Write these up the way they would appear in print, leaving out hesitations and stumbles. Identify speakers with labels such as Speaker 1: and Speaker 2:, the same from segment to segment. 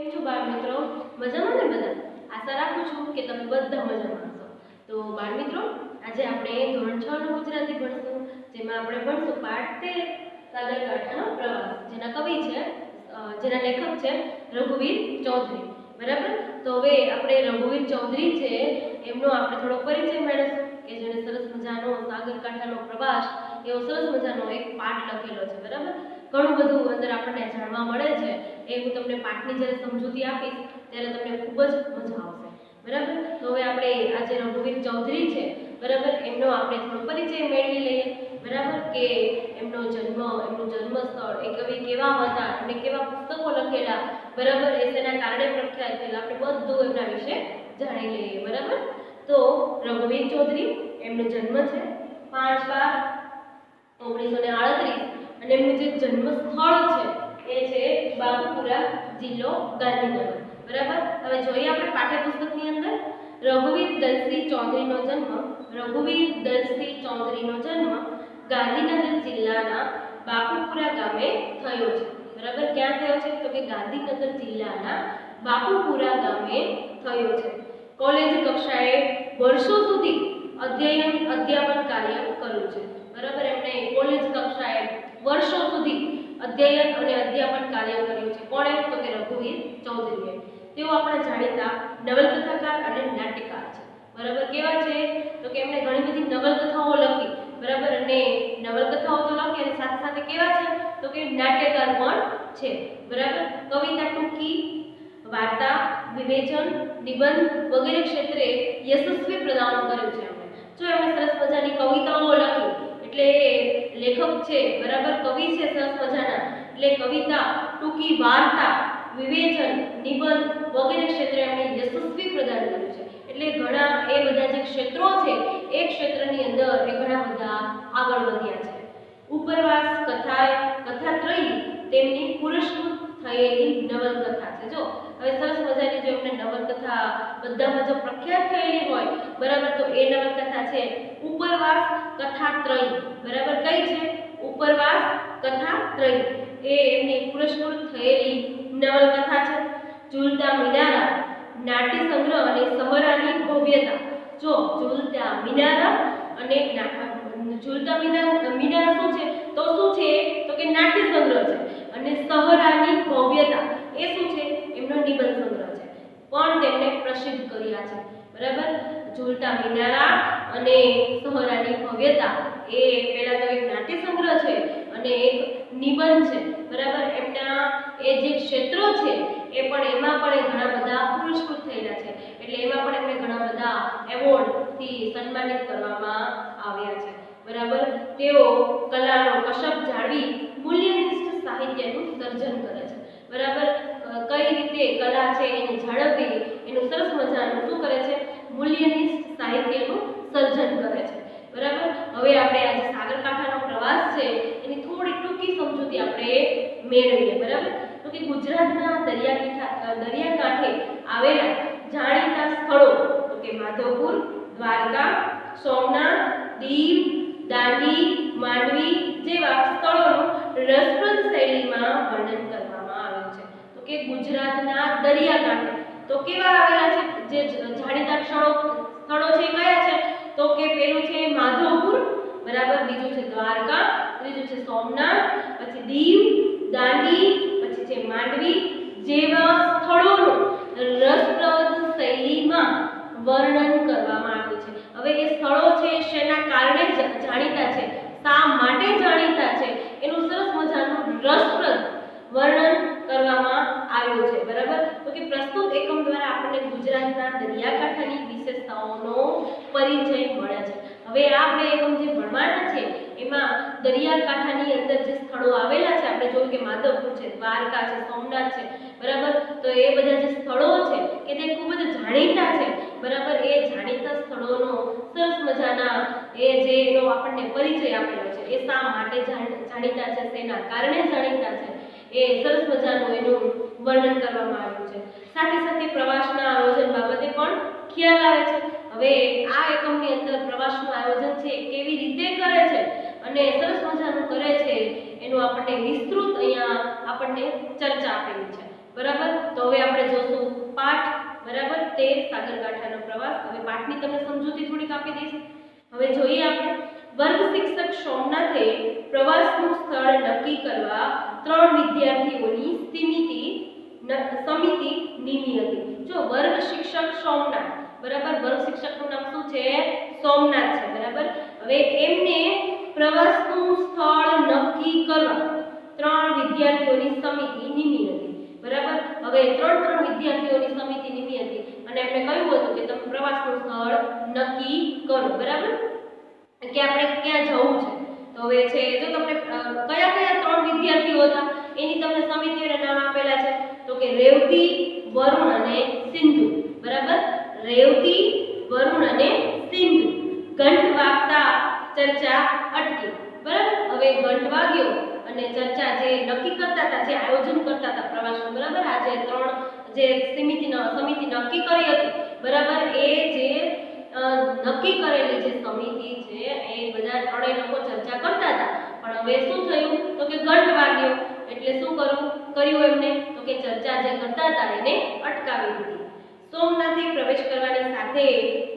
Speaker 1: કેમ છો બાળ મિત્રો? મજામાં ને બધા? આશા રાખું છું કે તમે બધા મજામાં હશો. તો બાળ મિત્રો, આજે આપણે ધોરણ 6 નું ગુજરાતી ભણશું, જેમાં આપણે ભણશું પાઠ 13 સાગરકાંઠાનો પ્રવાસ, જેના કવિ છે જેના લેખક છે રઘુવીર ચૌધરી. બરાબર? તો હવે આપણે રઘુવીર ચૌધરી છે એમનો આપણે થોડો પરિચય મેળવીશું કે જેણે સરસ મજાનો સાગરકાંઠાનો પ્રવાસ એવો સરસ મજાનો એક પાઠ લખેલો છે. બરાબર? ઘણું બધું અંદર આપણને જાણવા મળે છે. એ હું તમને પાઠની જ્યારે સમજૂતી આપીશ ત્યારે તમને ખૂબ જ મજા આવશે. બરાબર? તો હવે આપણે આજે રઘુવીર ચૌધરી છે, બરાબર, એમનો આપણે થોડો પરિચય મેળવી લઈએ. બરાબર? કે એમનું જન્મસ્થળ, એ કવિ કેવા હતા, એમણે કેવા પુસ્તકો લખેલા, બરાબર, એ તેના કારણે પ્રખ્યાત થયેલા, આપણે બધું એમના વિશે જાણી લઈએ. બરાબર? તો રઘુવીર ચૌધરી, એમનો જન્મ છે 5/12/1938 અને એમનું જે જન્મ સ્થળ છે એ છે બાપુપુરા, જિલ્લો ગાંધીનગર. બરાબર? હવે જોઈએ આપણે પાઠ્યપુસ્તકની અંદર રઘુવીર દલસિંહ ચૌધરીનો જન્મ ગાંધીનગર જિલ્લાના બાપુપુરા ગામે થયો છે. બરાબર? ક્યાં થયો છે? તો કે ગાંધીનગર જિલ્લાના બાપુપુરા ગામે થયો છે. કોલેજ કક્ષાએ વર્ષો સુધી અધ્યાપન કાર્ય કર્યું છે. બરાબર? એમણે કોલેજ કક્ષાએ વર્ષો સુધી અધ્યયન અને અધ્યાપન કાર્ય કર્યું છે. કોણે? તો કે રઘુવીર ચૌધરીએ. તેઓ આપણા જાણીતા નવલકથાકાર અને નાટ્યકાર છે. બરાબર? કેવા છે? તો કે એમણે ઘણી બધી નવલકથાઓ લખી. બરાબર? અને નવલકથાઓ તો લખી અને સાથે સાથે કેવા છે? તો કે નાટ્યકાર પણ છે. બરાબર? કવિતા, ટૂંકી વાર્તા, વિવેચન, નિબંધ વગેરે ક્ષેત્રે યશસ્વી પ્રદાન કર્યું છે. જો એમણે સરસ મજાની કવિતાઓ લખી એટલે લેખક છે, બરાબર, કવિ છે સરસ મજાના, એટલે કવિતા, ટૂંકી વાર્તા, વિવેચન, નિબંધ વગેરે ક્ષેત્રે એમણે યશસ્વી પ્રદાન કર્યું છે. એટલે ઘણા એ બધા જે ક્ષેત્રો છે એ ક્ષેત્રની અંદર એ ઘણા બધા આગળ વધ્યા છે. ઉપરવાસ કથાત્રયી તેમની પુરસ્કૃત થયેલી નવલકથા છે. જો હવે સરસ મજાની જો એમને નવલકથા બધામાં જો પ્રખ્યાત થયેલી હોય, બરાબર, તો એ નવલકથા છે ઉપરવાસ કથાત્રયી. બરાબર? કઈ છે? ઉપરવાસ કથાત્રયી એ એમની પુરસ્કૃત થયેલી નવલકથા છે. ઝૂલતા મિનારા, નાટ્ય સંગ્રહ અને સહરાની ભવ્યતા. જો ઝૂલતા મિનારા અને ઝૂલતા મિનારા શું છે? તો શું છે? તો કે નાટ્ય સંગ્રહ છે. અને સહરાની ભવ્યતા એ શું છે? એમનો નિબંધ સંગ્રહ છે. પણ તેમને પ્રસિદ્ધ કર્યા છે. બરાબર? ઝૂલતા મિનારા અને સહરાની ભવ્યતા એ પહેલા તો એક નાટ્ય સંગ્રહ છે અને એક નિબંધ છે. બરાબર? એમના એ જે ક્ષેત્રો છે એ પણ એમાં પણ ઘણા બધા પુરસ્કૃત થયેલા છે. એટલે એમાં પણ એમને ઘણા બધા એવોર્ડથી સન્માનિત કરવામાં આવ્યા છે. બરાબર? તેઓ કલાનો કશપ જાળવી મૂલ્યનિષ્ઠ સાહિત્યનું સર્જન કરે છે. બરાબર? કઈ રીતે કલા છે એને જાળવવી, એનું સરસ મજાનું શું કરે છે? મૂલ્યનિષ્ઠ સાહિત્યનું સર્જન કરે છે. બરાબર? હવે આપણે આજે સાગરકાંઠાનો પ્રવાસ છે એની થોડી ટૂંકી સમજૂતી આપણે મેળવીએ. બરાબર? તો કે ગુજરાતના દરિયાકાંઠે આવેલા જાણીતા સ્થળો તો કે માધવપુર, દ્વારકા, સોમનાથ, દીવ, દાંડી, માંડવી જેવા સ્થળોનું રસપ્રદ શૈલીમાં વર્ણન કરવામાં આવ્યું છે. તો કે ગુજરાતના દરિયાકાંઠે તો કેવા આવેલા છે? જે જાણીતા સ્થળો છે કયા છે? તો કે પેલું છે માધવપુર, બરાબર, બીજું છે દ્વારકા, ત્રીજું છે સોમનાથ, પછી દીવ, દાંડી, પછી છે માંડવી જેવા સ્થળોનું રસપ્રદ શૈલીમાં વર્ણન કરવામાં આવ્યું છે. હવે એ સ્થળો છે શેના કારણે જાણીતા છે, શા માટે જાણીતા છે, એનું સરસ મજાનું રસપ્રદ વર્ણન કરવામાં આવ્યું છે. બરાબર? તો કે પ્રસ્તુત એકમ દ્વારા આપણને ગુજરાતના દરિયાકાંઠાની વિશેષતાઓનો પરિચય મળે છે. હવે આપણે એકમ જે ભણવાના છે એમાં દરિયાકાંઠાની અંદર જે સ્થળો આવેલા છે, આપણે જોયું કે માધવપુર છે, દ્વારકા છે, સોમનાથ છે. બરાબર? તો એ બધા જે સ્થળો છે કે તે ખૂબ જ જાણીતા છે. બરાબર? એ જાણીતા સ્થળોનો સરસ મજાના એનો આપણને પરિચય આપેલો છે. એ શા માટે જાણીતા છે, તેના કારણે જાણીતા છે, એ સરસ મજાનું એનું વર્ણન કરવામાં આવ્યું છે. સાથે સાથે પ્રવાસના આયોજન બાબતે પણ ખ્યાલ આવે છે. હવે આ એકમની અંદર પ્રવાસનું આયોજન છે કેવી રીતે કરે છે અને સરસ મજાનું કરે છે એનું આપણને વિસ્તૃત અહીંયા આપણને ચર્ચા આપેલી છે. બરાબર. તો હવે આપણે જોશું પાઠ બરાબર 13 સાગરકાંઠાનો પ્રવાસ. હવે પાઠની તમને સમજૂતી થોડીક આપી દઈશ. હવે જોઈએ આપણે વર્ગ શિક્ષક સોમનાથે પ્રવાસનું સ્થળ નક્કી કરવા 3 વિદ્યાર્થીઓની સમિતિ નિમી હતી. જો વર્ગ શિક્ષક સોમનાથ બરાબર, વર્ગ શિક્ષકનું નામ શું છે? સોમનાથ છે બરાબર. હવે એમને પ્રવાસનું સ્થળ નક્કી કરવા 3 વિદ્યાર્થીઓની સમિતિ નિમી હતી બરાબર. હવે 3 વિદ્યાર્થીઓની સમિતિ નિમી હતી અને એમને કહ્યું હતું કે તમે પ્રવાસનું સ્થળ નક્કી કરો બરાબર, કે આપણે ક્યાં જવું છે. તો હવે છે જો તમને કયા કયા 3 વિદ્યાર્થીઓ હતા એની તમને સમિતિઓના નામ આપેલા છે. તો કે રેવતી, વરુણ અને સિંધુ બરાબર. રેવતી, વરુણ અને સિંધુ. ઘંટ વાગતા ચર્ચા અટકી બરાબર. હવે ઘંટ વાગ્યો અને ચર્ચા જે નક્કી કરતા હતા, જે આયોજન કરતા હતા પ્રવાસનું બરાબર, આ જે 3 જે સમિતિ નક્કી કરી હતી બરાબર, એ જે નક્કી કરેલી જે સમિતિ છે એ બધા 3 લોકો ચર્ચા કરતા હતા. પણ હવે શું થયું? તો કે ઘંટ વાગ્યો એટલે શું કર્યું એમને? તો કે ચર્ચા જે કરતા હતા એને અટકાવી દીધી. સોમનાથે પ્રવેશ કરવાની સાથે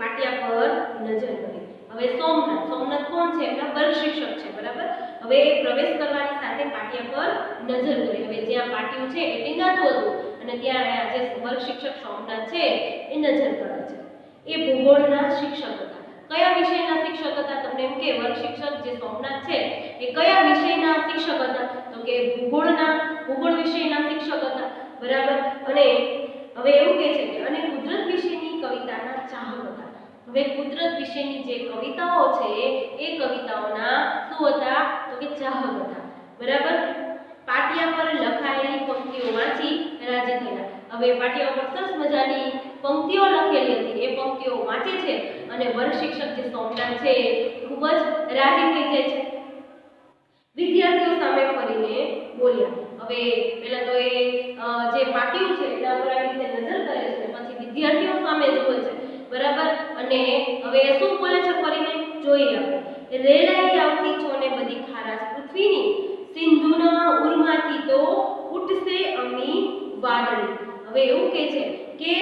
Speaker 1: પાટિયા પર નજર કરી. હવે સોમનાથ કોણ છે? એમના વર્ગ શિક્ષક છે બરાબર. હવે પ્રવેશ કરવાની સાથે પાટિયા પર નજર કરી. હવે જ્યાં પાટિયું છે એ ટીંગાતું હતું અને ત્યાં જે વર્ગ શિક્ષક સોમનાથ છે એ નજર કરે છે. એ ભૂગોળના શિક્ષક હતા. કયા વિષયના શિક્ષક હતા? તમને એમ કે વર્ગ શિક્ષક જે સોમનાથ છે એ કયા વિષયના શિક્ષક હતા? તો કે ભૂગોળ વિષયના શિક્ષક હતા બરાબર. અને હવે એવું કહે છે કે અને કુદરત વિષયની કવિતાના ચાહક હતા. હવે કુદરત વિષયની જે કવિતાઓ છે એ કવિતાઓના શું હતા? તો કે ચાહક હતા બરાબર. પાટિયા પર લખાયેલી પંક્તિઓ વાંચી રાજી થયા. હવે પાટિયા પર સરસ મજાની પંક્તિઓ લખેલી હતી, એ પંક્તિઓ વાંચે છે અને વર્ગ શિક્ષક જે સોમનાથ છે ખૂબ જ રાજી થઈ જાય છે. વિદ્યાર્થીઓ સામે ફરીને બોલ્યા. હવે પહેલા તો એ જે પાટિયું છે એના પર આવી રીતે નજર કરે છે, પછી વિદ્યાર્થીઓ સામે જુએ છે બરાબર. અને હવે શું બોલે છે ફરીને જોઈએ આપણે. રેલાઈ આવતી છોને બધી ખારાશ પૃથ્વીની, સિંધુના ઉરમાંથી તો ઉઠશે અમી વાદળી. હવે એવું કહે છે કે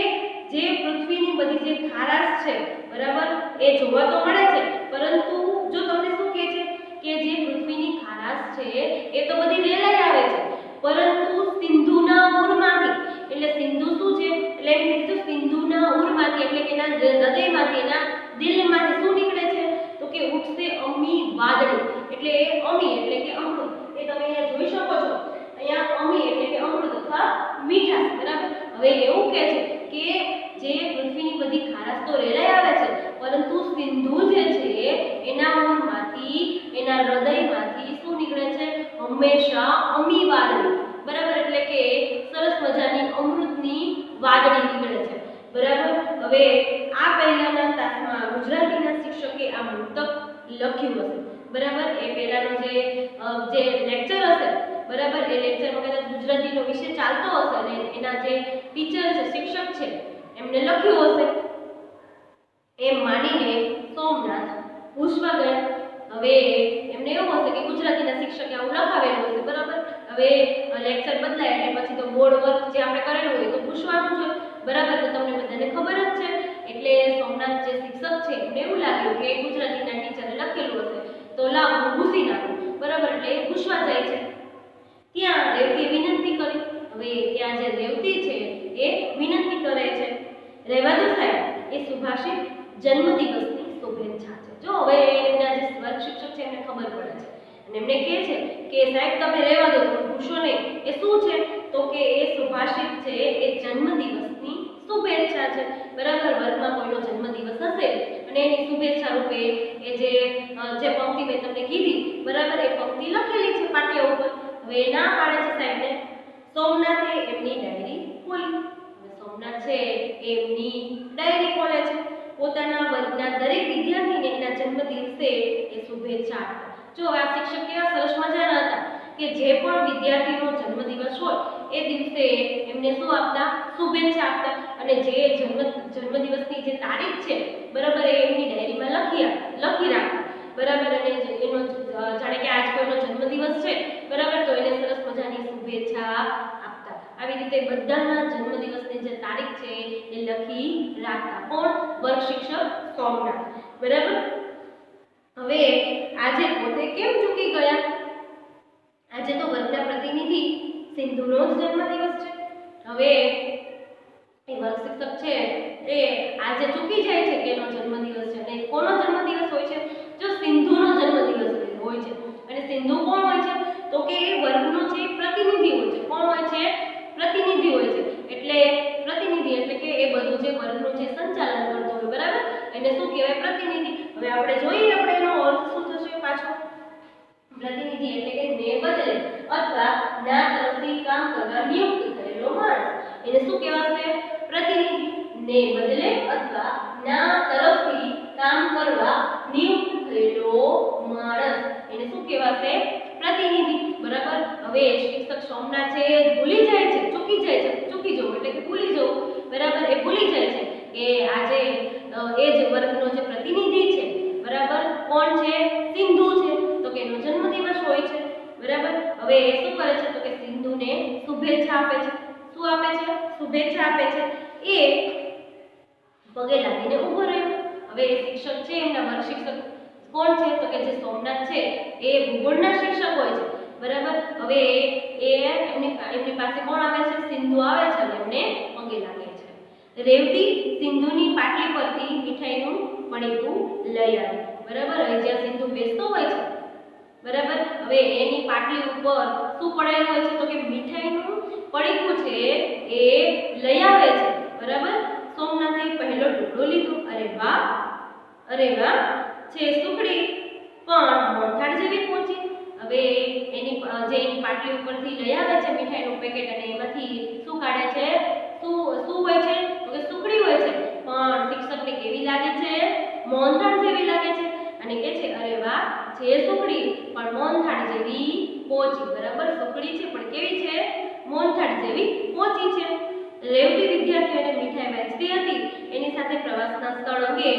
Speaker 1: જે પૃથ્વીની બધી જે ખારાશ છે બરાબર એ જોવા તો મળે છે, પરંતુ જો તમને શું કહે છે કે જે પૃથ્વીની ખારાશ છે એ તો બધી રેલાઈ આવે છે, પરંતુ સિંધુના ઉરમાંથી, એટલે સિંધુ શું છે? એટલે એમ કીધું સિંધુના ઉરમાંથી એટલે કે એના હૃદયમાંથી, એના દિલમાંથી શું નીકળે છે? તો કે ઉઠશે અમી વાદળી. એટલે અમી એટલે કે અમૃત. એ તમે અહીંયા જોઈ શકો છો, અહીંયા અમી એટલે કે અમૃત અથવા મીઠાશ બરાબર. હવે એવું કહે છે કે જે પૃથ્વીની બધી ખારાશ તો રેલાઈ આવે છે, પરંતુ સિંધુ જે છે એના ઉરમાંથી, એના હૃદયમાંથી શું નીકળે છે? હંમેશા અમી વાદળી બરાબર. એટલે કે સરસ મજાની અમૃતની વાદળી નીકળે છે બરાબર. હવે આ પહેલાના તાસમાં ગુજરાતીના શિક્ષકે આ મુક્તક લખ્યું હશે બરાબર. એ પહેલાનો જે લેક્ચર હશે બરાબર, એ લેક્ચરમાં કદાચ ગુજરાતીનો વિષય ચાલતો હશે અને એના જે ટીચર છે, શિક્ષક છે, એમને લખ્યું હશે એમ માનીને સોમનાથ પૂછવા ગયા. હવે એમને એવું હશે કે ગુજરાતીના શિક્ષકે આવું લખાવેલું હશે બરાબર. હવે લેક્ચર બદલાય એટલે પછી તો બોર્ડ વર્ક જે આપણે કરેલું હોય તો પૂછવાનું છે બરાબર. તો તમને બધાને ખબર જ છે. એટલે સોમનાથ જે શિક્ષક છે એમને એવું લાગ્યું કે ગુજરાતીના ટીચરે લખેલું હશે તો લાવ હું પૂછી નાખું બરાબર. એટલે એ પૂછવા જાય છે. ત્યાં રેવતીએ વિનંતી કરી. હવે ત્યાં જે રેવતી છે એ વિનંતી કરે છે, રહેવા દો સાહેબ, એ સુભાષિત જન્મદિવસની શુભેચ્છા છે. જો હવે એમના જે વર્ગ શિક્ષક છે એમને ખબર પડે છે અને એમને કહે છે કે સાહેબ તમે રહેવા દો, તમે પૂછો નહીં. એ શું છે? તો કે એ સુભાષિત છે એ જન્મદિવસની શુભેચ્છા છે બરાબર. વર્ગમાં કોઈનો જન્મદિવસ હશે અને એની શુભેચ્છા રૂપે એ જે પંક્તિ મેં તમને કીધી બરાબર, એ પંક્તિ લખેલી છે પાટિયા ઉપર. હવે ના પાડે છે સાહેબને. સોમનાથે એમની ડાયરી ખોલી. સોમનાથ છે એમની ડાયરી ખોલે છે. પોતાના વર્ગના દરેક વિદ્યાર્થીને એના જન્મદિવસે એ શુભેચ્છા આપે. જો આ શિક્ષક કેવા સરસ મજાના હતા કે જે પણ વિદ્યાર્થીનો જન્મદિવસ હોય એ દિવસે એમને શું આપતા? શુભેચ્છા આપતા. અને જે જન્મદિવસની જે તારીખ છે બરાબર એ એમની ડાયરીમાં લખી રાખતા બરાબર. અને એનો જાણે કે આજ કોઈનો જન્મદિવસ છે બરાબર, તો એને સરસ મજાની શુભેચ્છા આપતા. આવી રીતે રીતે બધાના જન્મદિવસની જે તારીખ છે એ લખી રાખતા. કોણ? વર્ગ શિક્ષક સોમનાથ. બરાબર. હવે આજે પોતે કેમ ચૂકી ગયા? આજે તો વર્ગના પ્રતિનિધિ સિંધુનો જ જન્મદિવસ છે. હવે એ વર્ગ શિક્ષક છે એ આજે ચૂકી જાય છે કે એનો જન્મદિવસ છે. અને કોનો જન્મદિવસ હોય છે? જો સિંધુનો જન્મદિવસ હોય છે. અને સિંધુ કોણ હોય છે? તો કે એ વર્ગનો છે પ્રતિનિધિ હોય છે. કોણ હોય છે? પ્રતિનિધિ હોય છે. એટલે પ્રતિનિધિ એટલે કે એ બધું જે વર્ગનું જે સંચાલન કરતો હોય, બરાબર, એને શું કહેવાય? પ્રતિનિધિ. હવે આપણે જોઈએ આપણે એનો અર્થ શું થશે પાછો. પ્રતિનિધિ એટલે કે ને બદલે અથવા ના તરફથી કામ કરવા નિયુક્ત થયેલો માણસ, એને શું કહેવાશે? પ્રતિનિધિ. ને બદલે અથવા ના તરફથી કામ કરવા નિયુક્ત થયેલો માણસ, એને શું કહેવાશે? પ્રતિનિધિ. બરાબર. હવે શિક્ષક સોમનાથ છે ભૂલી જાય છે, ચૂકી જાય છે. ચૂકી જવું એટલે કે ભૂલી જવું. બરાબર. એ ભૂલી જાય છે કે આજે એ જ વર્ગનો જે પ્રતિનિધિ છે, બરાબર, કોણ છે? સિંધુ છે. તો કે એનો જન્મદિવસ હોય છે. બરાબર. હવે એ શું કરે છે? તો કે સિંધુને શુભેચ્છા આપે છે. શું આપે છે? શુભેચ્છા આપે છે. એ પગે લાગીને ઊભો રહ્યો. હવે એ શિક્ષક છે એમના વર્ગ શિક્ષક કોણ છે? તો કે જે સોમનાથ છે એ ભૂગોળના શિક્ષક હોય છે. બરાબર. હવે એમની પાસે કોણ આવે છે? સિંધુ આવે છે અને એમને પગે લાગે છે. રેવતી સિંધુની પાટલી પરથી મીઠાઈનું પડીકું લઈ આવી. બરાબર. હવે જ્યાં સિંધુ બેસતો હોય છે, બરાબર, હવે એની પાટલી ઉપર શું પડેલું હોય છે? તો કે મીઠાઈનું પડીકું છે એ લઈ આવે છે. બરાબર. સોમનાથે પહેલો ટુકડો લીધો. અરે વાહ, અરે વાહ, છે સુખડી પણ મોહનથાળ જેવી પહોંચી. હવે એની પાટલી ઉપરથી લઈ આવે છે મીઠાઈનું પેકેટ અને એમાંથી શું કાઢે છે? શું હોય છે? તો કે સુખડી હોય છે. પણ શિક્ષકને કેવી લાગે છે? મોહનથાળ જેવી લાગે છે. અને કહે છે અરે વાહ, છે સુખડી પણ મોહનથાળ જેવી પહોંચી. બરાબર. સુખડી છે પણ કેવી છે? મોહનથાળ જેવી પહોંચી છે. રેવતી વિદ્યાર્થીઓને મીઠાઈ વહેંચતી હતી. એની સાથે પ્રવાસના સ્થળ અંગે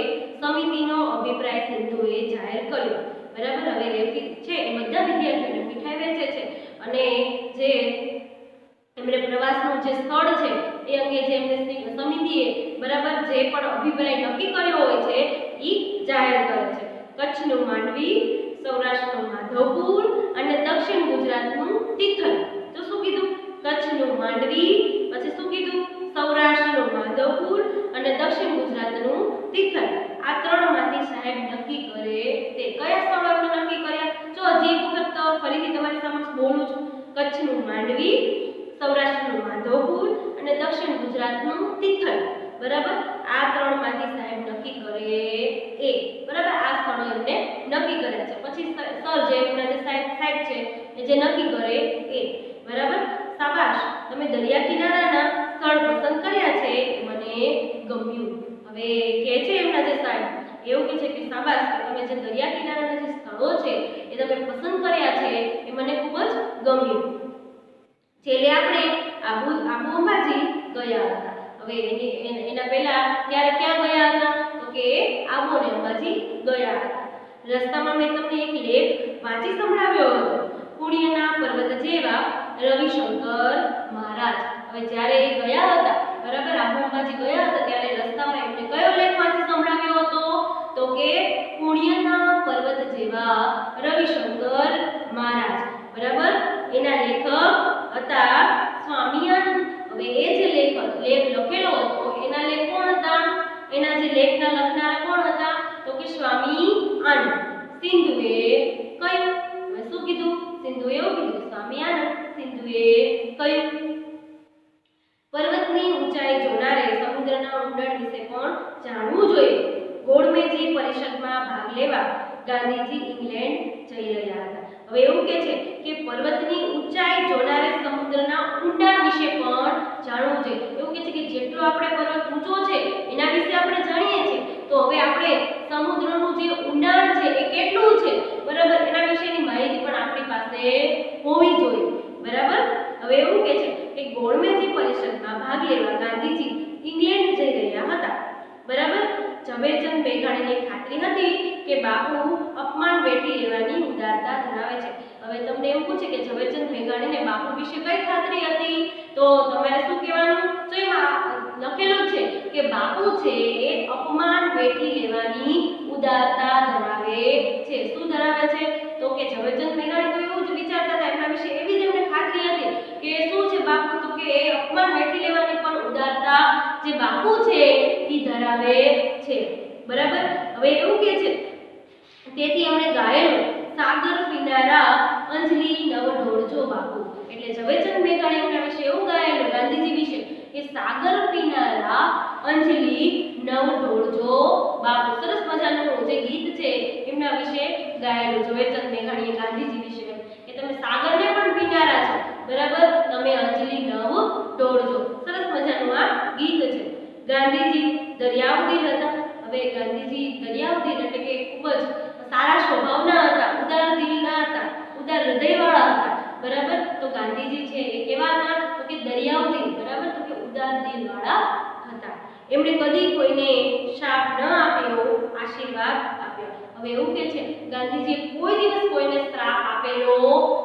Speaker 1: સમિતિનો અભિપ્રાય સિંધુએ જાહેર કર્યો. બરાબર. હવે રેવતી છે એ બધા વિદ્યાર્થીઓને મીઠાઈ વહેંચે છે અને જે એમણે પ્રવાસનું જે સ્થળ છે એ અંગે જે એમને સમિતિએ, બરાબર, જે પણ અભિપ્રાય નક્કી કર્યો હોય છે એ જાહેર કરે છે. કચ્છનું માંડવી, સૌરાષ્ટ્રનું માધવપુર અને દક્ષિણ ગુજરાતનું તિથલ. તો શું કીધું? કચ્છનું માંડવી, પછી શું કીધું? સૌરાષ્ટ્રનું માધવપુર અને દક્ષિણ ગુજરાતનું તિથલ. આ ત્રણમાંથી સાહેબ નક્કી કરે તે કયા સ્થળો એમણે નક્કી કર્યા? જો હજી એક વખત ફરીથી તમારી સમક્ષ બોલું છું. કચ્છનું માંડવી, સૌરાષ્ટ્રનું માધવપુર અને દક્ષિણ ગુજરાતનું તિથલ. બરાબર. આ ત્રણમાંથી સાહેબ નક્કી કરે એ. બરાબર. આ સ્થળો એમને નક્કી કર્યા છે. પછી સર જે એમના જે સાહેબ છે એ જે નક્કી કરે એ. બરાબર. શાબાશ, તમે દરિયા કિનારાના સ્થળ પસંદ કર્યા છે, મને ગમ્યું. હવે કહે છે એમના જે સાહેબ એવું કહે છે કે શાબાશ, તમે જે દરિયા કિનારાના જે સ્થળો છે એ તમે પસંદ કર્યા છે એ મને ખૂબ જ ગમ્યું. છેલ્લે આપણે આબુ અંબાજી ગયા હતા. હવે એના પહેલા ક્યાં ગયા હતા? તો કે આબુ અને અંબાજી ગયા હતા. રસ્તામાં મેં તમને એક લેખ વાંચી સંભળાવ્યો હતો. પુણ્યના પર્વત જેવા રવિશંકર મહારાજ. હવે જ્યારે એ ગયા હતા, બરાબર, આબુ અંબાજી ગયા હતા ત્યારે રસ્તામાં એમને કયો લેખ વાંચી સંભળાવ્યો હતો? તો કે પુણ્યના પર્વત જેવા રવિશંકર મહારાજ. બરાબર. એના લેખક હતા સ્વામિયાનંદ. હવે એ જે લેખ લખેલો હતો એના લેખ કોણ હતા? એના જે લેખના લખનારા કોણ હતા? તો કે સ્વામી આનંદ. સિંધુએ કયું? હવે શું કીધું? સિંધુએ એવું કીધું સ્વામી આનંદ. સિંધુએ કયું? પર્વતની ઊંચાઈ જોનારે સમુદ્રના ઊંડાણ વિશે પણ જાણવું જોઈએ. ગોળમેજી પરિષદમાં ભાગ લેવા ગાંધીજી ઇંગ્લેન્ડ જઈ રહ્યા હતા. હવે એવું કહે છે કે પર્વતની ઊંચાઈ જોનારે સમુદ્રના ઊંડાણ વિશે પણ જાણવું જોઈએ. એવું કહે છે કે જેટલો આપણે પર્વત ઊંચો છે એના વિશે આપણે જાણીએ છીએ, તો હવે આપણે સમુદ્રનું જે ઊંડાણ છે એ કેટલું છે, બરાબર, એના વિશેની માહિતી પણ આપણી પાસે હોવી જોઈએ. બરાબર. હવે એવું કહે છે કે ગોળમેજી પરિષદમાં ભાગ લેવા ગાંધીજી ઇંગ્લેન્ડ જઈ રહ્યા હતા. બરાબર. ઝવેરચંદ મેઘાણીને ખાતરી હતી કે બાપુ અપમાન વેઠી લેવાની ઉદારતા ધરાવે છે. હવે તમને એવું પૂછે કે ઝવેરચંદ મેઘાણીને બાપુ વિશે કઈ ખાતરી હતી? તો તમારે શું કહેવાનું? તો એમાં લખેલું છે કે બાપુ છે એ અપમાન વેઠી લેવાની ઉદારતા ધરાવે છે. શું ધરાવે છે? તો કે ઝવેરચંદ મેઘાણી તો એવું જ વિચારતા હતા, એમના વિશે એવી જ એમને ખાતરી હતી કે શું છે બાપુ? તો કે એ અપમાન વેઠી લેવાની પણ ઉદારતા જે બાપુ છે એ ધરાવે છે. બરાબર. હવે એવું કે છે તેથી એમણે ગાયેલું સાગર પીનારા અંજલિ નવ ઢોળજો બાપુ. એટલે ઝવેરચંદ મેઘાણી એમના વિશે એવું ગાયેલું ગાંધીજી વિશે કે સાગર પીનારા અંજલિ નવ ઢોળજો બાપુ. સરસ મજાનું જે ગીત છે એમના વિશે ગાયેલું ઝવેરચંદ મેઘાણીએ ગાંધીજી વિશે કે તમે સાગરને પણ પીનારા છો, બરાબર, તમે અંજલિ નવ ઢોળજો. સરસ મજાનું આ ગીત છે. ગાંધીજી દરિયાવદીર હતા. હવે ગાંધીજી દરિયાવદીર એટલે કે ખૂબ જ સારા સ્વભાવના હતા, ઉદાર દિલના હતા, ઉદાર હૃદયવાળા હતા. બરાબર. તો ગાંધીજી છે એ કેવા હતા? તો કે દરિયાવદીર. બરાબર. તો કે ઉદાર દિલવાળા હતા. એમણે કદી કોઈને શાપ ન આપ્યો, આશીર્વાદ આપ્યો. હવે એવું કે છે ગાંધીજીએ કોઈ દિવસ કોઈને શ્રાપ આપેલો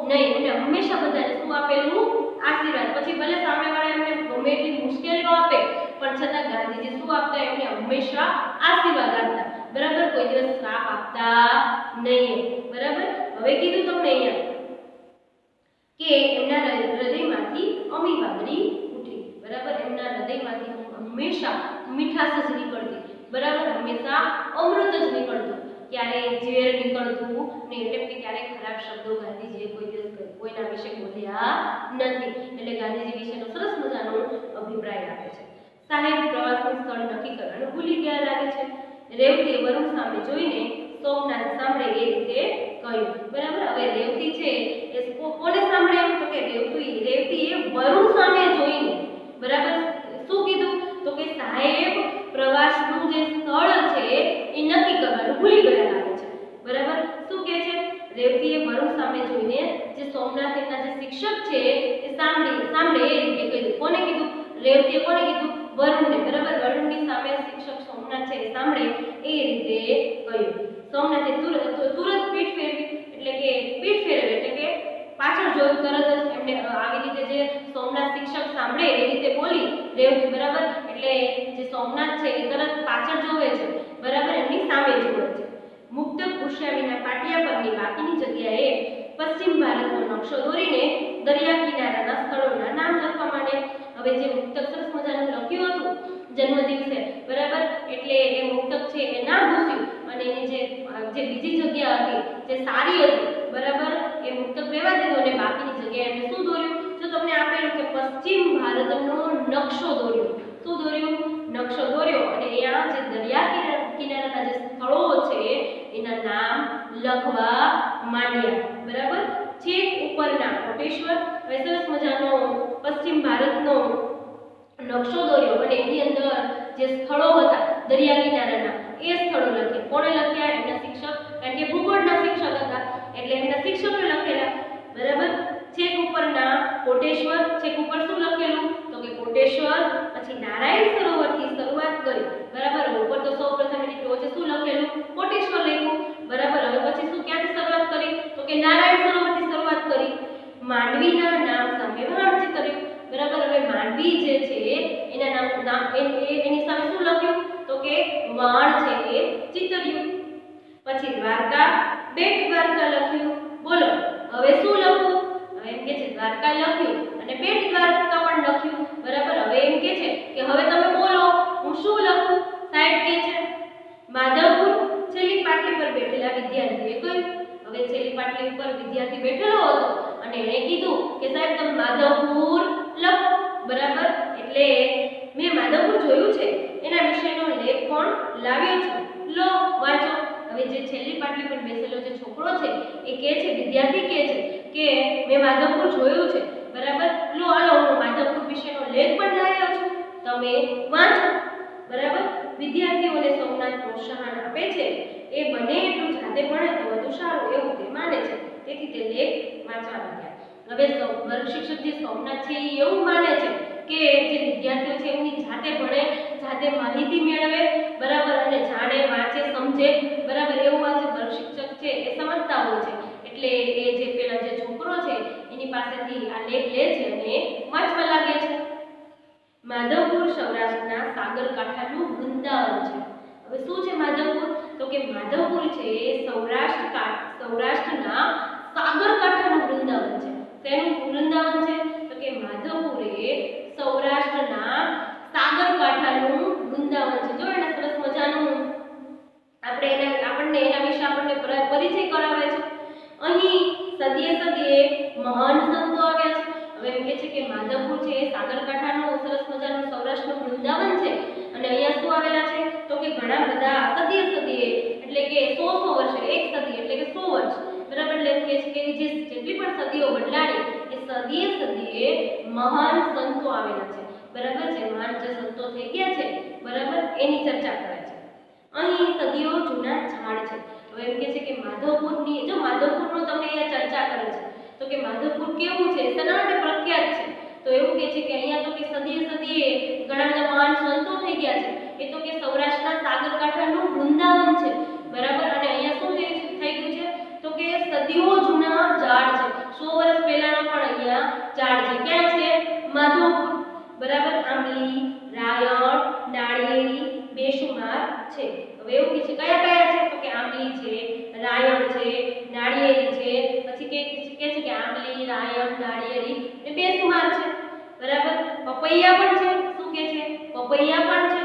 Speaker 1: નહીં. એમણે હંમેશા બધાને શું આપેલું? આશીર્વાદ. પછી ભલે સામેવાળા એમને ગમે એટલી મુશ્કેલીઓ આપે પણ છતાં ગાંધીજી શું આપતા? એમને હંમેશા આશીર્વાદ આપતા. બરાબર. કોઈ દિવસ શ્રાપ આપતા નહીં. બરાબર. હવે કીધું તમને અહીંયા કે એમના હૃદયમાંથી અમી વાદળી ઉઠી. બરાબર. એમના હૃદયમાંથી હંમેશા મીઠાશ જ નીકળતી. બરાબર. હંમેશા અમૃત જ નીકળતું. ક્યારે ઝેર નીકળતું નહીં. એટલે કે ક્યારે ખરાબ શબ્દો ગાંધીજીએ કોઈ દિવસ કોઈના વિશે બોલ્યા નથી. એટલે ગાંધીજી વિશેનો સરસ મજાનો અભિપ્રાય આપે છે. સાહેબ પ્રવાસનું સ્થળ નક્કી કરવાનું ભૂલી ગયા લાગે છે. રેવતીએ વરુણ સામે જોઈને સોમનાથ સાંભળે એ રીતે કહ્યું. બરાબર. હવે રેવતી છે એ કોને સાંભળે? એમ તો કે રેવતીએ વરુણ સામે જોઈને, બરાબર, શું કીધું? તો કે સાહેબ પ્રવાસનું જે સ્થળ છે એ નક્કી કરવાનું ભૂલી ગયા લાગે છે. બરાબર. શું કહે છે? રેવતીએ વરુણ સામે જોઈને જે સોમનાથના જે શિક્ષક છે એ સાંભળે એ રીતે કીધું. કોને કીધું? રેવતીએ કોને કીધું? વરુણને. બરાબર. વરુણની સામે શિક્ષક સોમનાથ છે એ સાંભળે એ રીતે કહ્યું. સોમનાથે તુરંત પીઠ ફેરવી. એટલે કે પીઠ ફેરવે એટલે કે પાછળ જોયું. તરત જ એમને આવી રીતે જે સોમનાથ શિક્ષક સાંભળે એ રીતે બોલી રેવતી. બરાબર. એટલે જે સોમનાથ છે એ તરત પાછળ જોવે છે. બરાબર. એમની સામે જોવે છે. મુક્ત કુશિયાવીના પાટિયા પરની બાકીની જગ્યાએ પશ્ચિમ ભારતનો નકશો દોરીને દરિયા કિનારાના સ્થળોના નામ લખવા માંડે. હવે જે મુક્તક સરસ મજાનું લખ્યું હતું જન્મદિવસે, બરાબર, એટલે એ મુક્તક છે એ ના ભૂસ્યું અને એની જે બીજી જગ્યા હતી જે સારી હતી, બરાબર, એ મુક્તક રહેવા દીધું અને બાકીની જગ્યાએ એમને શું દોર્યું? જો તમને આપેલું કે પશ્ચિમ ભારતનો નકશો દોર્યો. શું દોર્યું? નકશો દોર્યો અને અહીંયા જે દરિયા કિનારાના જે સ્થળો છે એના નામ લખવા માંડ્યા. બરાબર. છેક ઉપરના કોટેશ્વર. હવે સરસ મજાનો પશ્ચિમ ભારતનો નકશો દોર્યો અને એની અંદર જે સ્થળો હતા દરિયા કિનારાના એ સ્થળો લખ્યા. કોણે લખ્યા? એમના શિક્ષક. કારણ કે ભૂગોળના શિક્ષક હતા એટલે એમના શિક્ષકે લખેલા. બરાબર. છેક ઉપરના કોટેશ્વર. છેક ઉપર શું લખેલું? તો કે કોટેશ્વર. પછી નારાયણ સરોવરથી શરૂઆત કરી. બરાબર. ઉપર તો સૌપ્રથમ એની ટોચે શું લખેલું? કોટેશ્વર લખ્યું. બરાબર. હવે પછી શું ક્યાંથી શરૂઆત કરી? તો કે નારાયણ સરોવરથી શરૂઆત કરી. માંડવીના નામ સામે વાણચી કર્યું. બરાબર. હવે માંડવી જે છે એના નામ એની સામે શું લખ્યું? તો કે વાણ છે એ ચિતર્યું. પછી દ્વારકા, બેટ દ્વારકા લખ્યું. બોલો હવે શું લખું? હવે એમ કે છે દ્વારકા લખ્યું અને બેટ દ્વારકા પણ લખ્યું. બરાબર. હવે એમ કે છે કે હવે તમે બોલો હું શું લખું? સાહેબ કે છે માધવપુર. છેલ્લી પાટલી પર બેઠેલા વિદ્યાર્થીએ કહ્યું. હવે છેલ્લી પાટલી ઉપર વિદ્યાર્થી બેઠેલો હતો અને એણે કીધું કે સાહેબ તમે માધવપુર લખો. બરાબર. એટલે મેં માધવપુર જોયું છે એના વિશેનો લેખ પણ લાવ્યો છું. લો વાંચો. હવે જે છેલ્લી પાટલી પર બેસેલો જે છોકરો છે એ કહે છે, વિદ્યાર્થી કહે છે કે મેં માધવપુર જોયું છે. બરાબર. લો હાલો હું માધવપુર વિશેનો લેખ પણ લાવ્યો છું, તમે વાંચો. બરાબર. વિદ્યાર્થીઓને સોમનાથ પ્રોત્સાહન આપે છે. એ બને એટલું જાતે ભણે તો વધુ સારું એવું તે માને છે. તેથી તે લેખ વાંચવા લાગ્યા. હવે વર્ગ શિક્ષક જે સોમનાથ છે એ એવું માને છે કે જે વિદ્યાર્થીઓ છે એમની જાતે ભણે, જાતે માહિતી મેળવે, બરાબર, અને જાણે, વાંચે, સમજે, બરાબર, એવું આ જે વર્ગ શિક્ષક છે એ સમજતા હોય છે. એટલે એ જે પેલા જે છોકરો છે એની પાસેથી આ લેખ લે છે અને વાંચવા લાગે છે. માધવપુર સૌરાષ્ટ્રના સાગરકાંઠાનું વૃંદાવન છે. હવે શું છે માધવપુર? તો કે માધવપુર છે સૌરાષ્ટ્રના સાગરકાંઠાનું વૃંદાવન છે. તેનું વૃંદાવન છે તો કે માધવપુર એ સૌરાષ્ટ્રના સાગરકાંઠાનું વૃંદાવન છે. જો એને સરસ મજાનું આપણને એના વિશે પરિચય કરાવે છે. અહીં સદીએ મહાન સંતો આવ્યા છે. હવે એમ કહે છે કે માધવપુર છે એ સાગરકાંઠાનું સરસ મજાનું સૌરાષ્ટ્રનું વૃંદાવન છે અને અહીંયા શું આવેલા છે તો કે ઘણા બધા સદીએ એટલે કે 100 વર્ષે, એક સદી એટલે કે 100 વર્ષ, બરાબર. એટલે એમ કહે છે કે જેટલી પણ સદીઓ બદલાણી એ સદીએ મહાન સંતો આવેલા છે, બરાબર છે. મહાન જે સંતો થઈ ગયા છે, બરાબર, એની ચર્ચા કરે છે. અહીં સદીઓ જૂના ઝાડ છે. હવે એમ કહે છે કે માધવપુરની માધવપુરનો તમને અહીંયા ચર્ચા કરે છે તો કે માધવપુર કેવું છે, શેના માટે પ્રખ્યાત છે? તો એવું કહે છે કે અહીંયા તો કે સદીએ ઘણા બધા મહાન સંતો થઈ ગયા છે. એ તો કે સૌરાષ્ટ્રના સાગરકાંઠાનું વૃંદાવન છે, બરાબર. અને અહીંયા શું થઈ ગયું છે તો કે સદીઓ જૂના ઝાડ છે. 100 વર્ષ પહેલાના પણ અહીંયા ઝાડ છે. ક્યાં છે? માધવપુર, બરાબર. આંબલી, રાયણ, નાળિયેરી, બેસુમાર છે. હવે એવું કહે છે કયા છે તો કે આંબલી છે, રાયણ છે, નાળિયેરી છે, પછી કહે છે કે આંબલી, રાયણ, નાળિયેરી અને બેસુમાર છે, બરાબર. પપૈયા પણ છે. શું કહે છે? પપૈયા પણ છે.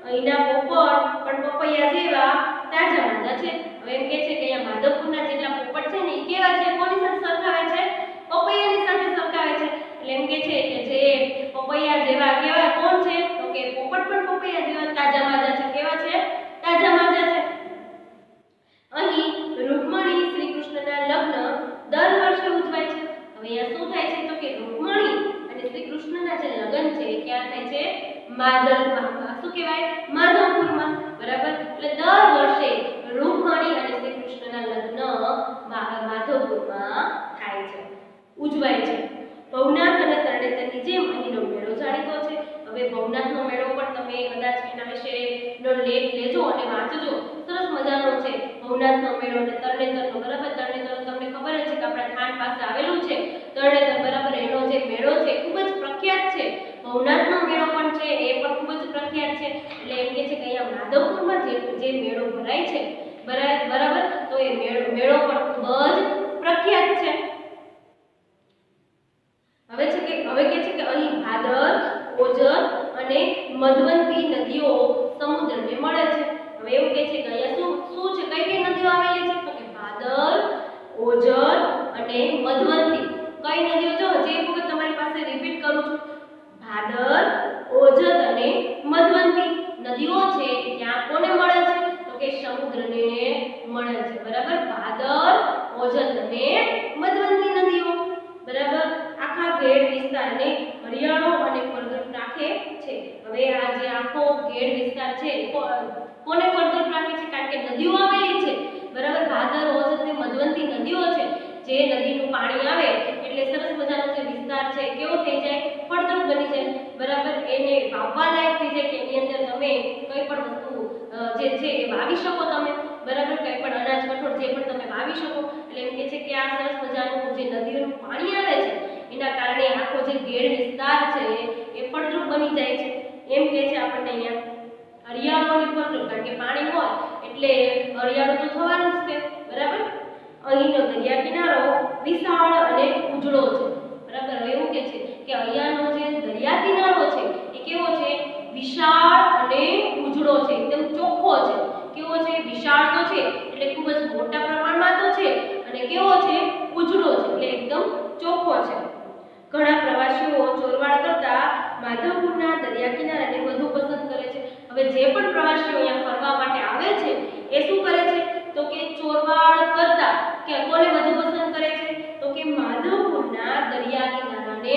Speaker 1: અહીંના પોપટ પણ પપૈયા જેવા તાજા છે. હવે એમ કહે છે કે અહીંયા માધવપુરના જેટલા પોપટ છે ને એ કેવા છે? કોની સાથે સરખાવે છે? પપૈયાની સાથે સરખાવે છે. એટલે એમ કહે છે કે જે પપૈયા જેવા કેવા કોણ છે તો કે પોપટ પણ પપૈયા જેવા તાજા છે. કેવા છે? તાજા છે. અહીં રૂકમણી શ્રી કૃષ્ણના લગ્ન દર વર્ષે ઉજવાય છે. હવે અહીંયા શું થાય છે તો કે રૂકમણી અને શ્રી કૃષ્ણના જે લગ્ન છે ક્યાં થાય છે? માધવપુરમાં. શું કહેવાય? માધવપુરમાં, બરાબર. એટલે દર વર્ષે રૂકમણી અને શ્રી કૃષ્ણના લગ્ન માધવપુરમાં થાય છે, ઉજવાય છે. ભવનાથ અને તરણેતરની જેમ અહીંનો મેળો જાણીતો છે. હવે ભવનાથનો મેળો પણ તમે કદાચ એના વિશેનો લેખ લેજો અને વાંચજો. સરસ મજાનો છે ભવનાથનો મેળો અને તરણેતરનો, બરાબર. તરણેતર તમને ખબર જ છે કે આપણા થાન પાસે આવેલું છે તરણેતર, બરાબર. એનો જે મેળો છે ખૂબ જ પ્રખ્યાત છે. ભવનાથનો મેળો પણ છે એ પણ ખૂબ જ પ્રખ્યાત છે. એટલે એમ કહે છે કે અહીંયા માધવપુરમાં જે મેળો ભરાય છે, બરાબર, તો એ મેળો પણ ખૂબ જ પ્રખ્યાત છે. હવે કહે છે કે અહીં ભાદર, ઓજર અને મધવંતી નદીઓ સમુદ્રને મળે છે. હવે એવું કહે છે કે અહીંયા શું છે? કઈ નદીઓ આવેલી છે તો કે ભાદર, ઓજર અને મધવંતી. કઈ નદીઓ? જો જે વખત તમારી પાસે રિપીટ કરું છું, ભાદર, ઓજર અને મધવંતી નદીઓ છે. ત્યાં કોને મળે છે તો કે સમુદ્રને મળે છે, બરાબર. ભાદર, ઓજર અને મધવંતી નદીઓ, બરાબર. આખા ઘેડ વિસ્તારને હરિયાળો અને ફળદ્રુપ રાખે છે. હવે આ જે આખો ઘેડ વિસ્તાર છે કોને ફળદ્રુપ રાખે છે? કારણ કે નદીઓ આવેલી છે, બરાબર. ભાદર, ઓજર અને મધવંતી નદીઓ છે. જે નદીનું પાણી આવે એટલે સરસ મજાનો જે વિસ્તાર છે કેવો થઈ જાય? ફળદ્રુપ બની જાય, બરાબર. એને વાવવા લાયક થઈ જાય કે એની અંદર તમે કઈ પણ વસ્તુ જે છે એ વાવી શકો તમે, બરાબર. કઈ પણ અનાજ, કઠોળ જે પણ તમે વાવી શકો. એટલે એમ કહે છે કે આ સરસ મજાનું જે નદીનું પાણી આવે છે એના કારણે આખો જે ઘેડ વિસ્તાર છે એ ફળદ્રુપ બની જાય છે. એમ કહે છે આપણને અહીંયા હરિયાળો અને ફળદ્રુપ, કારણ કે પાણી હોય એટલે હરિયાળું તો થવાનું જ છે, બરાબર. અહીંનો દરિયા કિનારો વિશાળ અને ઉજળો છે, બરાબર. હવે એવું કહે છે કે અહીંયાનો જે દરિયા કિનારો છે એ કેવો છે? વિશાળ અને ઉજળો છે, એકદમ ચોખ્ખો છે. કેવો છે? વિશાળ તો છે એટલે ખૂબ જ મોટા પ્રમાણમાં તો છે, અને કેવો છે? ઉજળો છે એટલે એકદમ ચોખ્ખો છે. ઘણા પ્રવાસીઓ ચોરવાડ કરતા માધવપુરના દરિયા કિનારાને વધુ પસંદ કરે છે. હવે જે પણ પ્રવાસીઓ અહીંયા ફરવા માટે આવે છે એ શું કરે છે તો કે ચોરવાડ કરતા કે કોને વધુ પસંદ કરે છે તો કે માધવપુરના દરિયા કિનારાને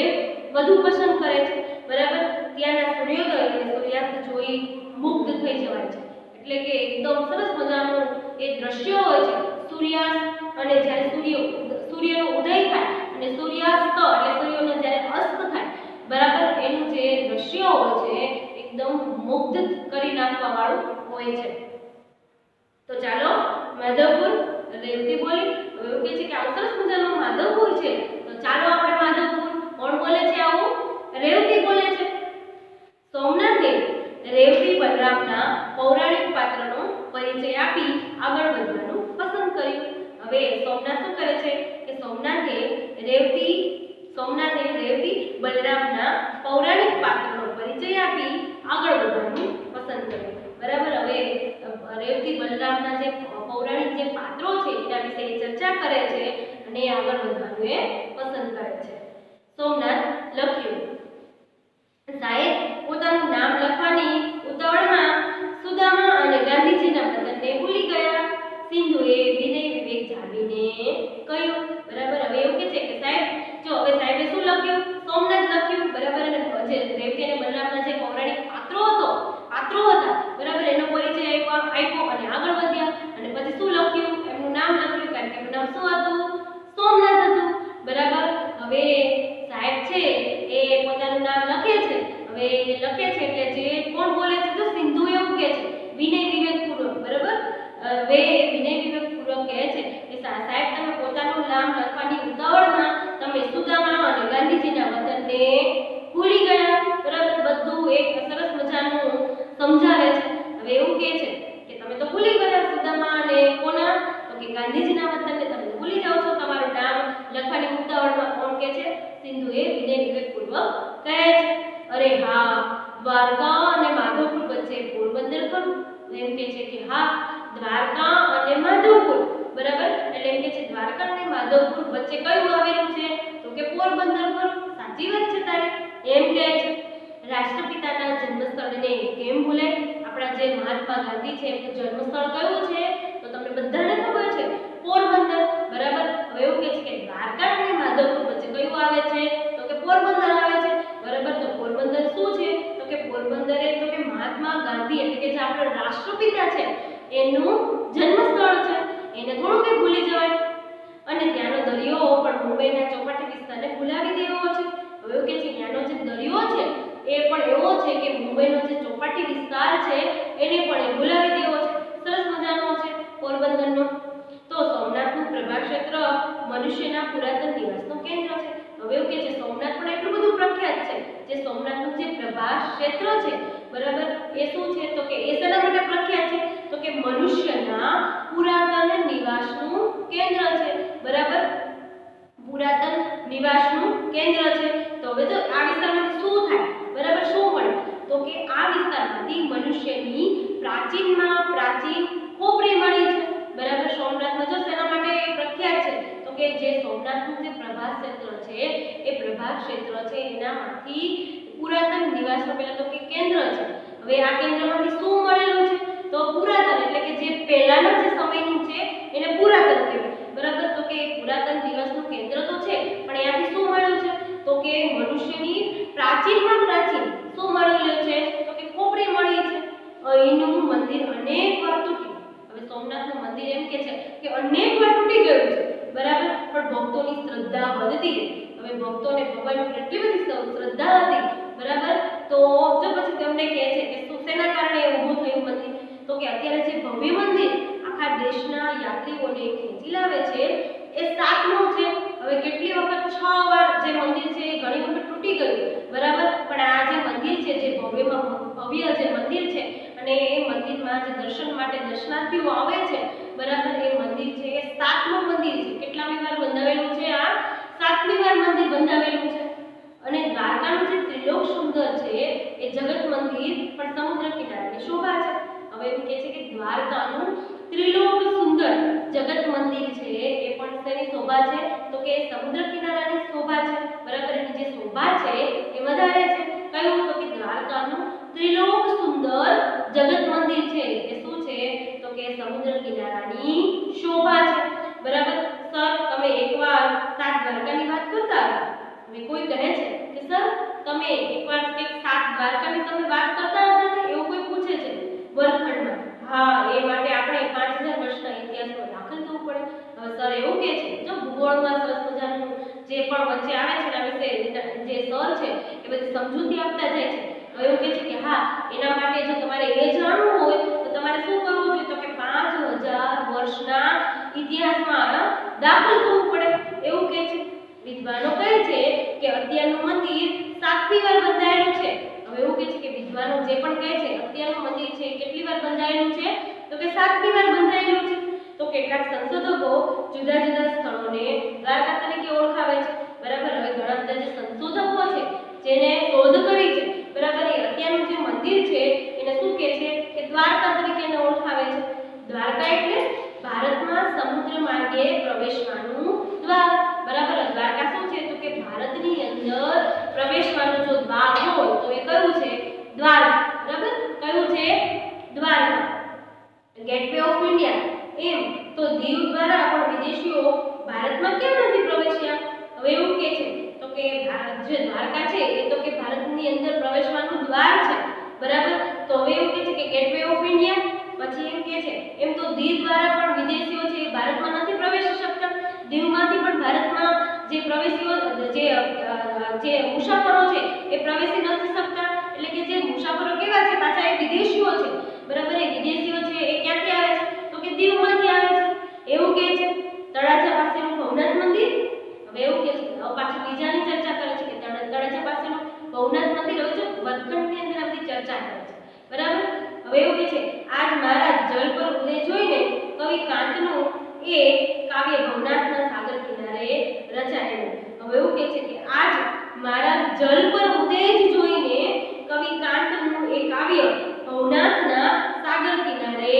Speaker 1: વધુ પસંદ કરે છે, બરાબર. ત્યાંના સૂર્યોદય અને સૂર્યાસ્ત જોઈ મુગ્ધ થઈ જવાય છે. એટલે કે એકદમ સરસ મજાનું એ દ્રશ્ય હોય છે. સૂર્યાસ્ત અને જ્યારે સૂર્યનો ઉદય થાય અને સૂર્યાસ્ત એટલે સૂર્યનો જ્યારે અસ્ત થાય, બરાબર, એનું જે દ્રશ્ય હોય છે એકદમ મુગ્ધ કરી નાખવા વાળું હોય છે. તો ચાલો માધવપુર એટલે એમથી બોલી. હવે એવું કહે છે કે આ સરસ મજાનું માધવપુર છે, તો ચાલો આપણે રેવતી સોમનાથે રેવતી બલરામના પૌરાણિક પાત્રનો પરિચય આપી આગળ વધવાનું પસંદ કર્યું. બરાબર. હવે રેવતી બલરામના જે પૌરાણિક જે પાત્રો છે એના વિશે ચર્ચા કરે છે અને આગળ વધવાનું એ પસંદ કરે છે. સોમનાથ લખ્યું. સાહેબ પોતાનું નામ લખવાની ઉતાવળમાં સુદામા અને ગાંધીજીના વતનને ભૂલી ગયા. સિંધુએ વિનય વિવેક જાળવીને કહ્યું. બરાબર. હવે એવું કે છે કે સાહેબ જો હવે સાહેબે શું લખ્યું? સોમનાથ લખ્યું. બરાબર. અને જે રેવતી અને બલરામના જે પૌરાણિક પાત્રો હતા બરાબર એનો પરિચય આપ્યો અને આગળ વધ્યા અને પછી શું લખ્યું? એમનું નામ લખ્યું કારણ કે એમનું નામ શું હતું? સોમનાથ હતું. બરાબર. હવે સાહેબ છે એ પોતાનું નામ લખે છે. હવે લખે છે એટલે જે કોણ બોલે છે? તો સિંધુ એવું કહે છે વિનય વિવેકપૂર્વક. બરાબર. હવે વિનય વિવેકપૂર્વક કહે છે કે સાહેબ તમે પોતાનું નામ લખવાની ઉતાવળમાં તમે સુદામા અને ગાંધીજીના વતનને ભૂલી ગયા. બરાબર. બધું એક સરસ મજાનું સમજાવે છે. હવે એવું કહે છે કે તમે તો ભૂલી ગયા સુદામા અને કોના? તો કે ગાંધીજીના વતનને તમે ભૂલી જાઓ છો. તમારું નામ લખવાની ઉતાવળમાં કોણ કહે છે? સિંધુએ વિનય વિવેકપૂર્વક કહે છે. અરે હા, દ્વારકા અને માધવપુર વચ્ચે પોરબંદર ખરું? એમ કહે છે કે હા, દ્વારકા અને માધવપુર. બરાબર. એટલે એમ કહે છે દ્વારકા અને માધવપુર વચ્ચે કયું આવેલું છે? તો કે પોરબંદર ખરું. સાચી વાત છે તારી. એમ કહે છે. રાષ્ટ્રપિતાના જન્મસ્થળને કેમ ભૂલે? આપણા જે મહાત્મા ગાંધી છે એમનું જન્મસ્થળ કયું છે? તો તમને બધાને ખબર છે પોરબંદર. બરાબર. હવે એવું કહે છે કે દ્વારકા અને માધવપુર વચ્ચે કયું આવે છે? તો કે પોરબંદર આવે છે. બરાબર. તો પોરબંદર શું છે? તો કે પોરબંદર એ તો કે મહાત્મા ગાંધી એટલે કે જે આપણા રાષ્ટ્રપિતા છે એનું જન્મસ્થળ છે. એને થોડું કે ભૂલી જવાય. અને ત્યાંનો દરિયો પણ મુંબઈના ચોપાટી વિસ્તારને ભૂલાવી દેવો છે. હવે એવું કહે છે ત્યાંનો જે દરિયો છે એ પણ એવો છે કે મુંબઈનો જે ચોપાટી વિસ્તાર છે એને પણ એ ભૂલાવી દેવો છે. સરસ મજાનો છે પોરબંદરનો. તો સોમનાથનું પ્રભા ક્ષેત્ર મનુષ્યના પુરાતન નિવાસનું કેન્દ્ર છે. હવે એવું કહે છે સોમનાથ પણ એટલું બધું પ્રખ્યાત છે. જે સોમનાથનું જે પ્રભા ક્ષેત્ર છે બરાબર એ શું છે? તો કે એ શેના માટે પ્રખ્યાત છે? તો કે મનુષ્યના પુરાતન નિવાસનું કેન્દ્ર છે. બરાબર. પુરાતન નિવાસનું કેન્દ્ર છે. તો હવે જો આ વિસ્તારમાંથી શું થાય? બરાબર. શું મળે? તો કે આ વિસ્તારમાંથી મનુષ્યની પ્રાચીનમાં પ્રાચીન ખોપરી મળી છે. બરાબર. સોમનાથમાં જો શેના માટે પ્રખ્યાત છે? તો કે જે સોમનાથનું જે પ્રભા ક્ષેત્ર છે એ પ્રભા ક્ષેત્ર છે એનામાંથી પુરાતન નિવાસનો પહેલા તો કે કેન્દ્ર છે. હવે આ કેન્દ્રમાંથી શું મળેલું છે? તો પુરાતન એટલે કે જે પહેલાના જે સમયનું છે એને પુરાતન કહેવાય. બરાબર. તો કે પુરાતન નિવાસનું કેન્દ્ર તો છે પણ એનાથી શું મળ્યું છે? તો કે મનુષ્યની પ્રાચીનમાં પ્રાચીન શું મળેલું છે? તો કે ખોપરી મળી છે. અહીંનું મંદિર અનેક વાર તૂટ્યું. હવે સોમનાથનું મંદિર એમ કે છે કે અનેક વાર તૂટી ગયું છે. બરાબર. પણ ભક્તોની શ્રદ્ધા વધતી રહી. હવે ભક્તોને ભગવાન પર એટલી બધી શ્રદ્ધા હતી. બરાબર. તો જો પછી તેમને કહે છે કે શું શેના કારણે ઊભું થયું મંદિર? તો કે અત્યારે જે ભવ્ય મંદિર આખા દેશના યાત્રીઓને ખેંચી લાવે છે એ સાતમું છે. હવે કેટલી વખત 6 વાર જે મંદિર છે એ ઘણી વખત તૂટી ગયું. બરાબર. પણ આ જે મંદિર છે જે ભવ્ય જે મંદિર છે અને એ મંદિરમાં જે દર્શન માટે દર્શનાર્થીઓ આવે છે બરાબર એ મંદિર છે એ સાતમું મંદિર છે. કેટલામી વાર બંધાવેલું છે? આ સાતમી વાર મંદિર બંધાવેલું છે. અને દ્વારકાનું જે ત્રિલોક સુંદર છે એ જગત મંદિર પણ સમુદ્ર કિનારાની શોભા છે. હવે એમ કહે છે કે દ્વારકાનું ત્રિલોક સુંદર જગત મંદિર છે એ પણ શેની શોભા છે? તો કે સમુદ્ર કિનારાની શોભા છે. બરાબર. એની જે શોભા છે એ વધારે છે. કયું? તો કે દ્વારકાનું ત્રિલોક સુંદર જગત મંદિર છે એ શું છે? તો કે સમુદ્ર કિનારાની શોભા છે. બરાબર. સર તમે એકવાર સાત દ્વારકાની વાત કરતા હતા. હવે કોઈ કહે છે કે સર તમે એકવાર એક સાત દ્વારકાની તમે વાત કરતા હતા ને એવું કોઈ પૂછે છે વર્ગખંડમાં. હા, એ માટે આપણે 5000 વર્ષના ઇતિહાસમાં દાખલ થવું પડે. હવે સર એવું કહે છે જો ભૂગોળમાં સરસ મજાનું જે પણ વચ્ચે આવે છે એના વિશે જે સર છે એ બધી સમજૂતી આપતા જાય છે. હવે એવું કહે છે કે હા એના માટે જો તમારે એ જાણવું હોય તો તમારે શું કરવું જોઈએ? તો કે 5000 વર્ષના ઇતિહાસમાં દાખલ થવું પડે એવું કહે છે. વિદ્વાનો કહે છે કે અત્યારનું મંદિર સાતમી વાર બંધાયેલું છે. હવે એવું કહે છે કે વિદ્વાનો જે પણ કહે છે અત્યારનું મંદિર છે કેટલી વાર બંધાયેલું છે? તો કે સાતમી વાર બંધાયેલું છે. તો કેટલાક સંશોધકો જુદા જુદા સ્થળોને દ્વારકા તરીકે ઓળખાવે છે. કે જે દ્વારકા છે એ તો કે ભારતની અંદર પ્રવેશવાનું દ્વાર છે, બરાબર. તો હવે એવું કહે છે કે ગેટવે ઓફ ઇન્ડિયા. પછી એમ કહે છે એમ તો દીવ દ્વારા પણ વિદેશીઓ છે એ ભારતમાં નથી પ્રવેશી શકતા. દીવમાંથી પણ ભારતમાં જે પ્રવેશીઓ જે મુસાફરો છે એ પ્રવેશી નથી શકતા. એટલે કે જે મુસાફરો કેવા છે પાછા એ વિદેશીઓ છે, બરાબર. એ વિદેશીઓ છે એ ક્યાંથી આવે છે તો કે દીવમાંથી આવે છે, એવું કહે છે. તળાજા પાસેનું ભવનાથ મંદિર. હવે એવું કહે છે હવે પાછું બીજાની ચર્ચા કરે છે કે તળાજા પાસેનું ભવનાથ મંદિર. હવે જો વર્ગખંડની અંદર આપણી ચર્ચા કરે છે, બરાબર. હવે એવું કહે છે આજ મહારાજ જળ પર ઉદય જોઈને કવિ કાંતનું એ કાવ્ય ભવનાથના સાગર કિનારે રચાયેલું. હવે એવું કહે છે કે આજ મહારાજ જળ પર ઉદય જ જોઈને કવિ કાંતનું એ કાવ્ય ભવનાથના સાગર કિનારે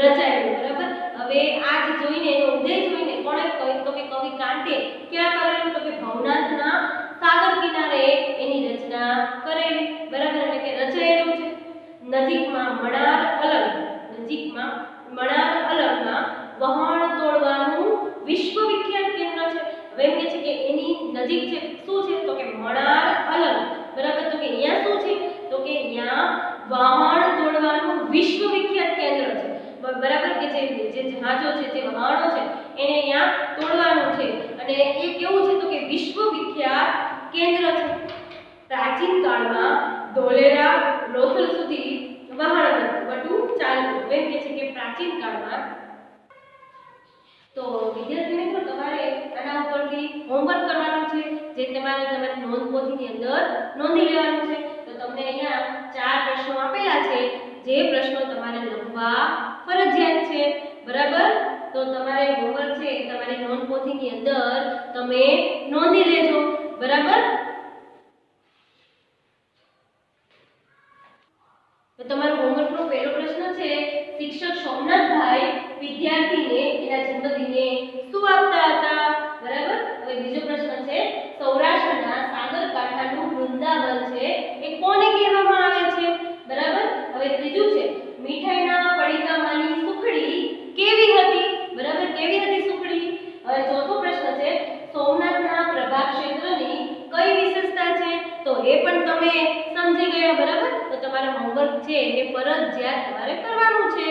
Speaker 1: રચાયેલું, બરાબર. હવે આજ જોઈને એનો ઉદય જોઈને કોણે કહ્યું તો કે કવિ કાંતે ક્યાં કરેલું તો કે ભવનાથના સાગર કિનારે એની રચના કરેલી, બરાબર. એટલે કે રચાયેલું છે. નજીકમાં મણાર અલંગમાં વહાણ તોડવાનું વિશ્વવિખ્યાત કેન્દ્ર છે. હવે એમ કહે છે કે એની નજીક છે શું છે તો કે મણાર અલંગ, બરાબર. તો કે અહીંયા શું છે તો કે અહીંયા વહાણ તોડવાનું વિશ્વવિખ્યાત કેન્દ્ર છે, બરાબર. કે જે જહાજો છે જે વહાણો છે એને અહીંયા તોડવાનું છે અને એ કેવું છે તો કે વિશ્વવિખ્યાત કેન્દ્ર છે. પ્રાચીન કાળમાં ધોલેરા લોથલ સુધી વહાણ બધું ચાલતું. એમ કે છે કે પ્રાચીન કાળમાં. તો વિદ્યાર્થી મિત્રો તમારે આના ઉપરથી હોમવર્ક કરવાનું છે જે તમારે તમારી નોંધપોથીની અંદર નોંધી લેવાનું છે. તો તમને અહીંયા 4 પ્રશ્નો આપેલા છે જે પ્રશ્નો તમારે લખવા ફરજિયાત છે, બરાબર. તો તમારે હોમવર્ક છે તમારી નોંધપોથીની અંદર તમે નોંધી લેજો, બરાબર. તો તમારો હોમવર્કનો પહેલો પ્રશ્ન છે શિક્ષક સોમનાથભાઈ વિદ્યાર્થીને એના જન્મદિને શું આપતા હતા, બરાબર. હવે બીજો પ્રશ્ન છે સૌરાષ્ટ્રના સાગરકાંઠાનું વૃંદાવન છે એ કોને કહેવામાં આવે છે, બરાબર. હવે ત્રીજું છે મીઠાઈના પડીકામાંની સુખડી કેવી હતી, બરાબર. કેવી હતી સુખડી. હવે ચોથો પ્રશ્ન છે સોમનાથના પ્રભા ક્ષેત્રની કઈ વિશેષતા છે, તો એ પણ તમે સમજી ગયા, બરાબર. તો તમારું હોમવર્ક છે એ ફરજિયાત તમારે કરવાનું છે.